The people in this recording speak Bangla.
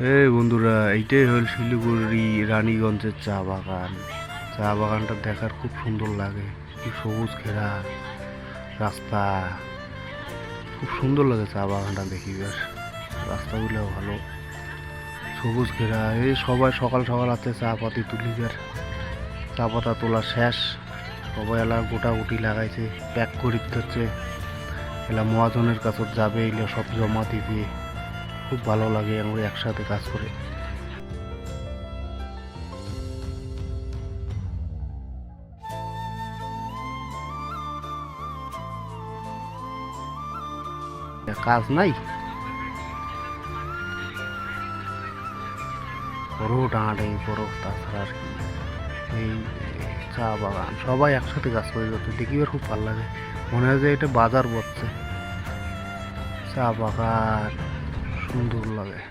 এই বন্ধুরা, এইটাই হল শিলিগুড়ি রানীগঞ্জের চা বাগান। চা বাগানটা দেখার খুব সুন্দর লাগে, কি সবুজ ঘেরা রাস্তা, খুব সুন্দর লাগে চা বাগানটা দেখিবার। রাস্তাগুলো ভালো, সবুজ ঘেরা। এই সবাই সকাল সকাল আছে চা পাতি তুলিবার, চা পাতা তোলা শেষ, সবাই এলা গোটাগুটি লাগাইছে, প্যাক করে দিচ্ছে। এলা মহাজনের কাছে যাবে, এগুলো সব জমা দিবে। খুব ভালো লাগে আমরা একসাথে কাজ করে। কাজ নাই, করো টানাটানি করো, তাছাড়া আর কি। এই চা বাগান সবাই একসাথে কাজ করে যাচ্ছে, দেখিবার খুব ভালো লাগে। মনে হয় যে এটা বাজার বসছে। চা বাগান সুন্দর লাগে।